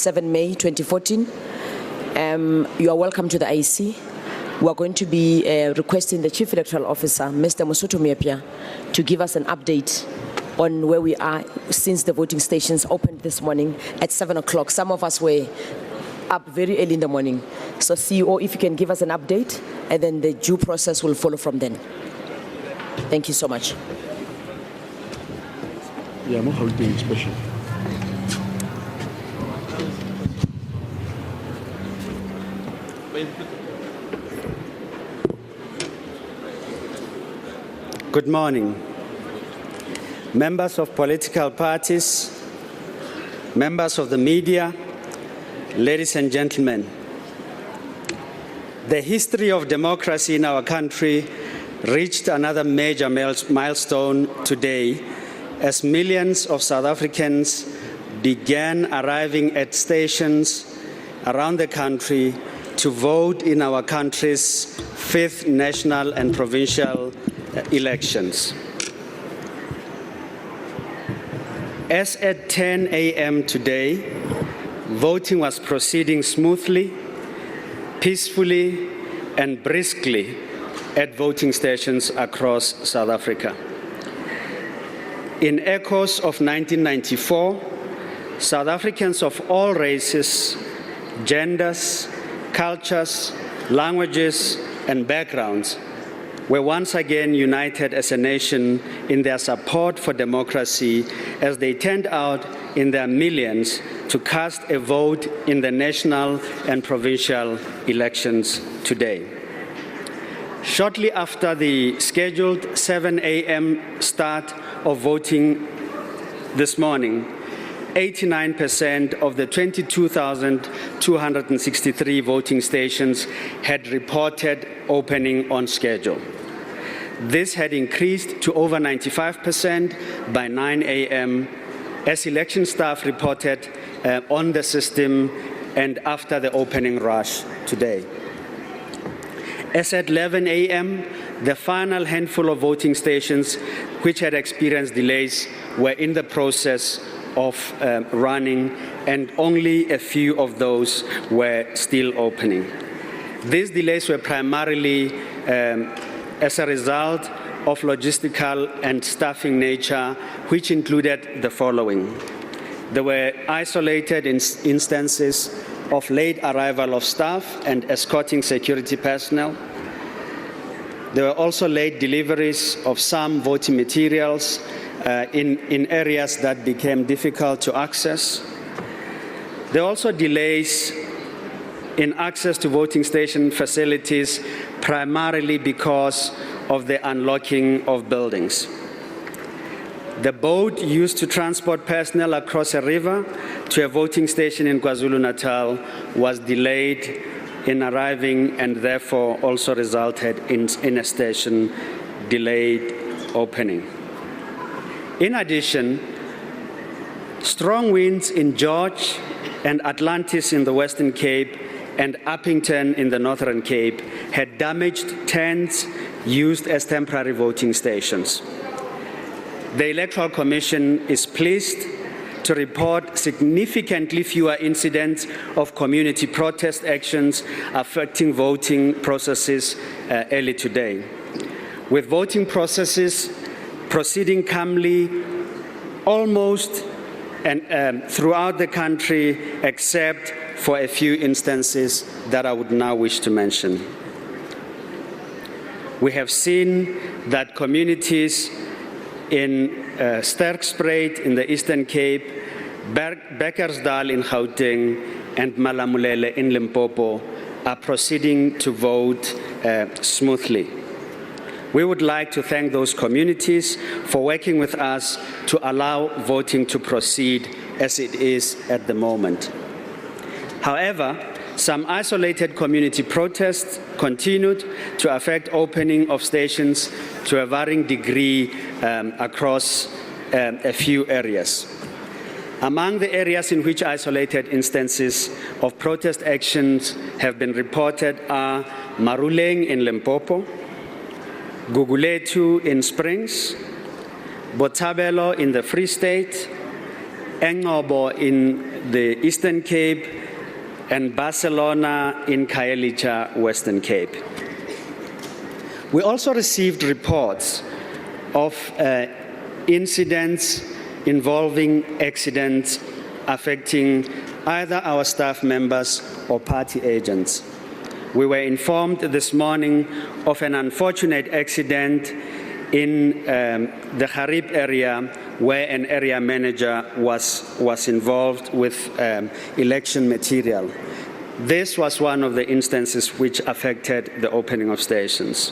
7 May 2014. You are welcome to the IEC. We are going to be requesting the Chief Electoral Officer, Mr. Mosotho Moepya, to give us an update on where we are since the voting stations opened this morning at 7 o'clock. Some of us were up very early in the morning. So CEO, if you can give us an update, and then the due process will follow from then. Thank you so much. Yeah, I'm holding special. Good morning. Members of political parties, members of the media, ladies and gentlemen. The history of democracy in our country reached another major milestone today as millions of South Africans began arriving at stations around the country to vote in our country's 5th national and provincial elections. As at 10 a.m. today, voting was proceeding smoothly, peacefully, and briskly at voting stations across South Africa. In echoes of 1994, South Africans of all races, genders, cultures, languages, and backgrounds were once again united as a nation in their support for democracy as they turned out in their millions to cast a vote in the national and provincial elections today. Shortly after the scheduled 7 a.m. start of voting this morning, 89% of the 22,263 voting stations had reported opening on schedule. This had increased to over 95% by 9 a.m. as election staff reported on the system and after the opening rush today. As at 11 a.m., the final handful of voting stations which had experienced delays were in the process of running, and only a few of those were still opening. These delays were primarily as a result of logistical and staffing nature, which included the following. There were isolated instances of late arrival of staff and escorting security personnel. There were also late deliveries of some voting materials in areas that became difficult to access. There are also delays in access to voting station facilities, primarily because of the unlocking of buildings. The boat used to transport personnel across a river to a voting station in KwaZulu-Natal was delayed in arriving and therefore also resulted in a station delayed opening. In addition, strong winds in George and Atlantis in the Western Cape and Uppington in the Northern Cape had damaged tents used as temporary voting stations. The Electoral Commission is pleased to report significantly fewer incidents of community protest actions affecting voting processes early today, with voting processes proceeding calmly almost throughout the country, except for a few instances that I would now wish to mention. We have seen that communities in Sterkspruit in the Eastern Cape, Beckersdal in Gauteng, and Malamulele in Limpopo are proceeding to vote smoothly. We would like to thank those communities for working with us to allow voting to proceed as it is at the moment. However, some isolated community protests continued to affect opening of stations to a varying degree across a few areas. Among the areas in which isolated instances of protest actions have been reported are Maruleng in Limpopo, Gugulethu in Springs, Botshabelo in the Free State, Engobo in the Eastern Cape, and Barcelona in Khayelitsha, Western Cape. We also received reports of incidents involving accidents affecting either our staff members or party agents. We were informed this morning of an unfortunate accident in the Harib area where an area manager was involved with election material. This was one of the instances which affected the opening of stations.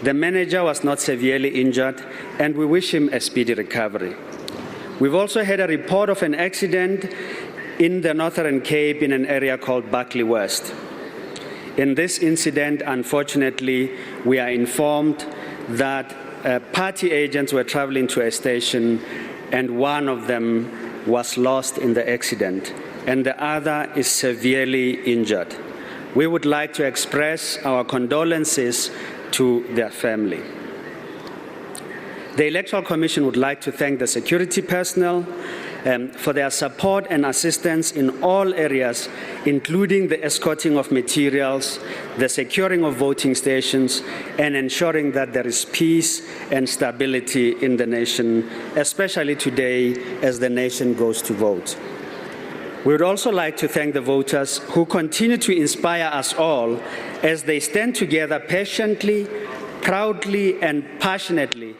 The manager was not severely injured, and we wish him a speedy recovery. We've also had a report of an accident in the Northern Cape in an area called Buckley West. In this incident, unfortunately, we are informed that party agents were traveling to a station and one of them was lost in the accident and the other is severely injured. We would like to express our condolences to their family. The Electoral Commission would like to thank the security personnel for their support and assistance in all areas, including the escorting of materials, the securing of voting stations, and ensuring that there is peace and stability in the nation, especially today as the nation goes to vote. We would also like to thank the voters who continue to inspire us all as they stand together patiently, proudly, and passionately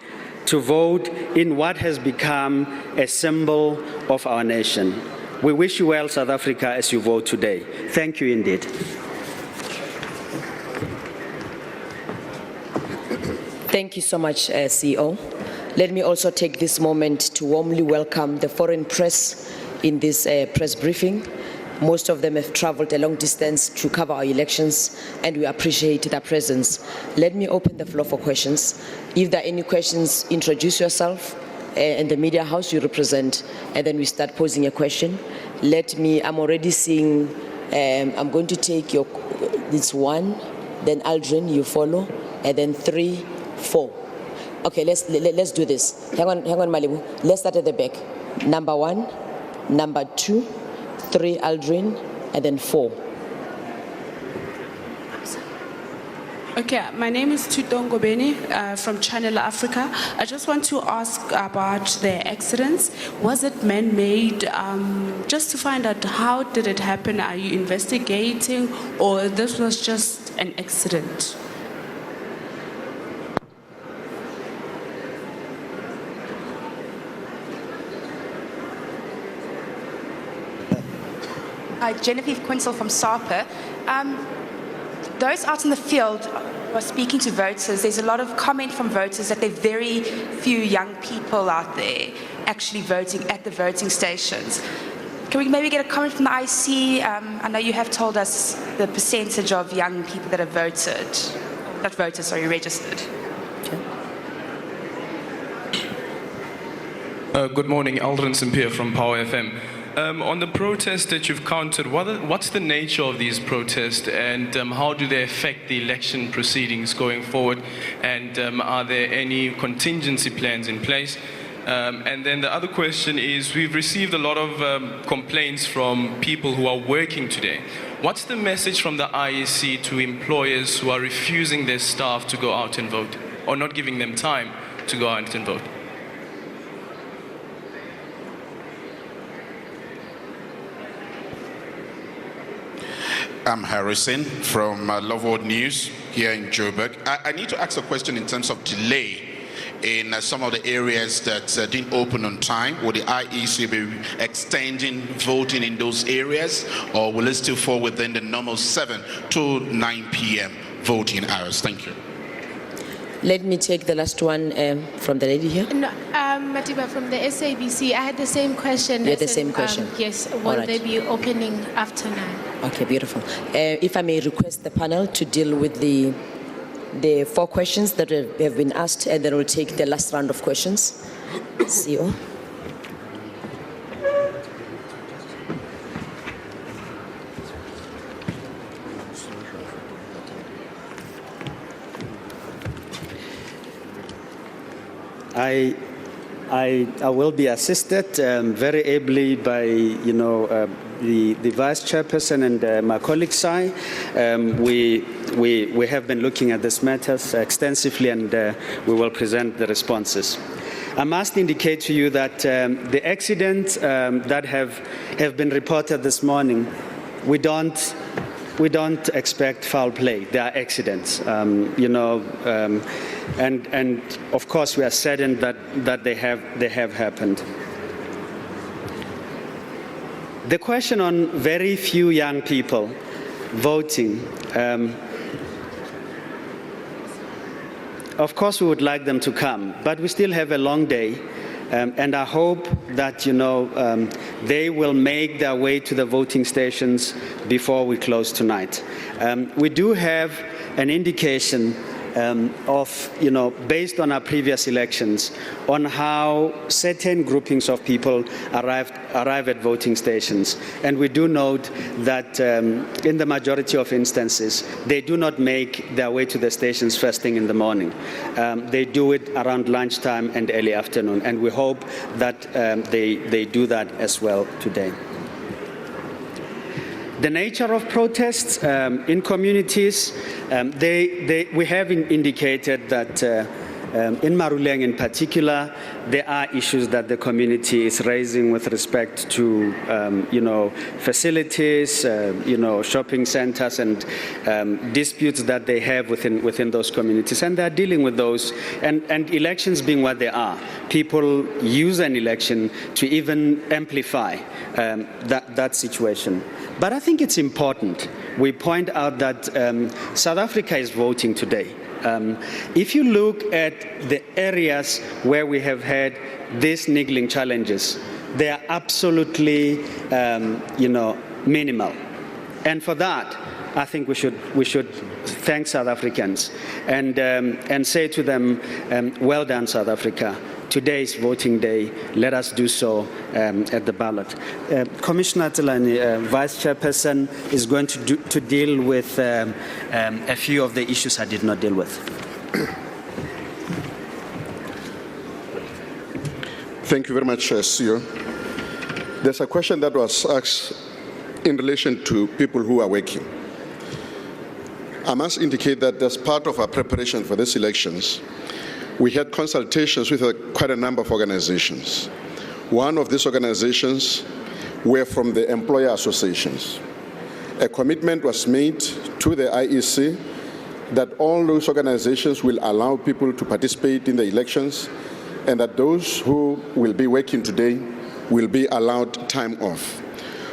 to vote in what has become a symbol of our nation. We wish you well, South Africa, as you vote today. Thank you indeed. Thank you so much, CEO. Let me also take this moment to warmly welcome the foreign press in this press briefing. Most of them have traveled a long distance to cover our elections, and we appreciate their presence. Let me open the floor for questions. If there are any questions, introduce yourself and the media house you represent, and then we start posing a question. I'm already seeing, I'm going to take it's 1, then Aldrin, you follow, and then 3, 4. Okay, let's do this. Hang on, Malibu. Let's start at the back. Number 1, number 2, 3 Aldrin, and then 4. Okay, my name is Tutongo Beni from Channel Africa. I just want to ask about the accidents. Was it man-made? Just to find out, how did it happen? Are you investigating, or this was just an accident? Genevieve Quinzel from SAPA. Those out in the field are speaking to voters. There's a lot of comment from voters that there are very few young people out there actually voting at the voting stations. Can we maybe get a comment from the IEC? I know you have told us the percentage of young people that have registered. Good morning, Aldrin Simpier from Power FM. On the protests that you've counted, what's the nature of these protests, and how do they affect the election proceedings going forward? And are there any contingency plans in place? And then the other question is, we've received a lot of complaints from people who are working today. What's the message from the IEC to employers who are refusing their staff to go out and vote, or not giving them time to go out and vote? I'm Harrison from Lovewood News here in Joburg. I need to ask a question in terms of delay in some of the areas that didn't open on time. Will the IEC be extending voting in those areas, or will it still fall within the normal 7 to 9 p.m. voting hours? Thank you. Let me take the last one from the lady here. No, Matiba from the SABC. I had the same question. You had the same question? Yes. Will they be opening after 9? Okay, beautiful. If I may request the panel to deal with the 4 questions that have been asked, and then we'll take the last round of questions. CEO. I I will be assisted very ably by, the Vice Chairperson and my colleague Sai. We have been looking at these matters extensively, and we will present the responses. I must indicate to you that the accidents that have been reported this morning, we don't expect foul play. They are accidents, and of course we are certain that they have happened. The question on very few young people voting, of course we would like them to come, but we still have a long day. And I hope that, they will make their way to the voting stations before we close tonight. We do have an indication of, based on our previous elections, on how certain groupings of people arrive at voting stations. And we do note that in the majority of instances, they do not make their way to the stations first thing in the morning. They do it around lunchtime and early afternoon. And we hope that they do that as well today. The nature of protests in communities, we have indicated that in Maruleng in particular, there are issues that the community is raising with respect to, facilities, shopping centers, and disputes that they have within those communities, and they're dealing with those. And elections being what they are, people use an election to even amplify that situation. But I think it's important we point out that South Africa is voting today. If you look at the areas where we have had these niggling challenges, they are absolutely, minimal. And for that, I think we should thank South Africans and say to them, well done, South Africa. Today is voting day. Let us do so at the ballot. Commissioner Tselane, Vice Chairperson, is going to deal with a few of the issues I did not deal with. Thank you very much, CEO. There's a question that was asked in relation to people who are working. I must indicate that as part of our preparation for these elections, we had consultations with quite a number of organizations. One of these organizations were from the employer associations. A commitment was made to the IEC that all those organizations will allow people to participate in the elections, and that those who will be working today will be allowed time off.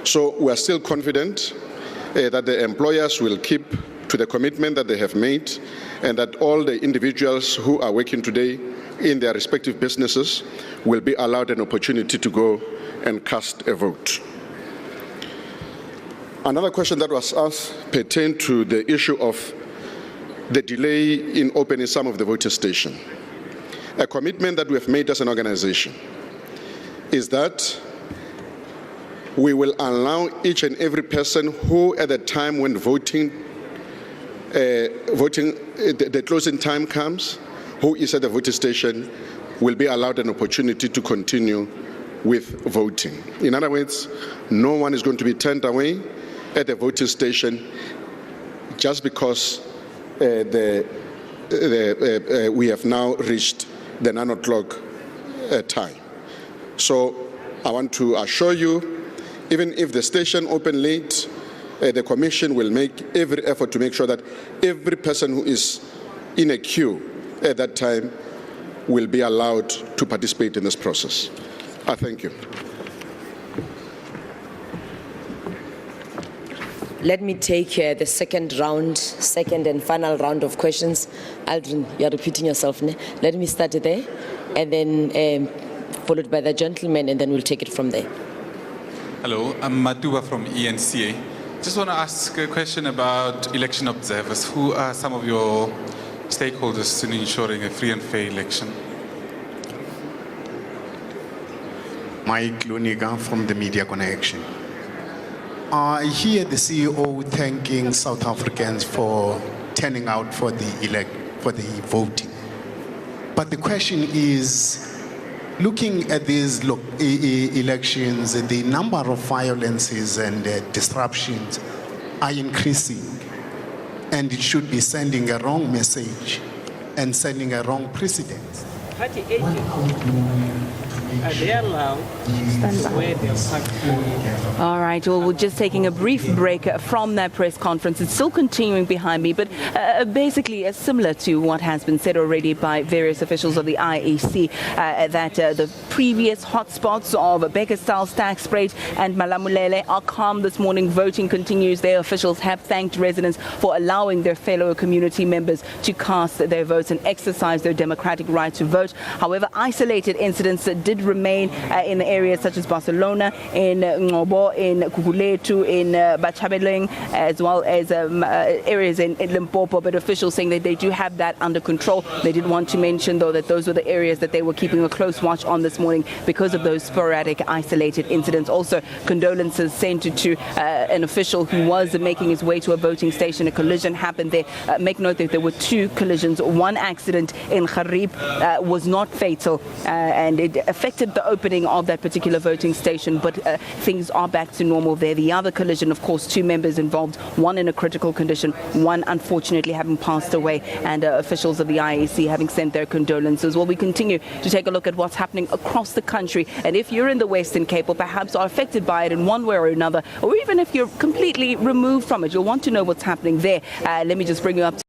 So we are still confident that the employers will keep to the commitment that they have made, and that all the individuals who are working today in their respective businesses will be allowed an opportunity to go and cast a vote. Another question that was asked pertained to the issue of the delay in opening some of the voting stations. A commitment that we have made as an organization is that we will allow each and every person who at the time when the closing time comes, who is at the voting station, will be allowed an opportunity to continue with voting. In other words, no one is going to be turned away at the voting station just because we have now reached the 9 o'clock time. So I want to assure you, even if the station open late, the Commission will make every effort to make sure that every person who is in a queue at that time will be allowed to participate in this process. I thank you. Let me take the second and final round of questions. Aldrin, you're repeating yourself. Ne? Let me start there, and then followed by the gentleman, and then we'll take it from there. Hello, I'm Matuba from ENCA. Just want to ask a question about election observers. Who are some of your stakeholders in ensuring a free and fair election? Mike Luniga from the Media Connection. I hear the CEO thanking South Africans for turning out for the voting. But the question is, looking at these elections, the number of violences and disruptions are increasing, and it should be sending a wrong message and sending a wrong precedent. All right, well, we're just taking a brief break from that press conference. It's still continuing behind me, but basically similar to what has been said already by various officials of the IEC, that the previous hotspots of Bekkersdal, Stagspreid and Malamulele are calm this morning. Voting continues. Their officials have thanked residents for allowing their fellow community members to cast their votes and exercise their democratic right to vote. However, isolated incidents did remain in areas such as Barcelona, in Ngobo, in Kukuletu, in Bachabeleng, as well as areas in Limpopo, but officials saying that they do have that under control. They did want to mention, though, that those were the areas that they were keeping a close watch on this morning because of those sporadic isolated incidents. Also, condolences sent to an official who was making his way to a voting station. A collision happened there. Make note that there were 2 collisions. One accident in Kharib was not fatal, and it affected the opening of that particular voting station, but things are back to normal there. The other collision, of course, 2 members involved, one in a critical condition, one unfortunately having passed away, and officials of the IEC having sent their condolences. Well, we continue to take a look at what's happening across the country, and if you're in the Western Cape or perhaps are affected by it in one way or another, or even if you're completely removed from it, you'll want to know what's happening there. Let me just bring you up to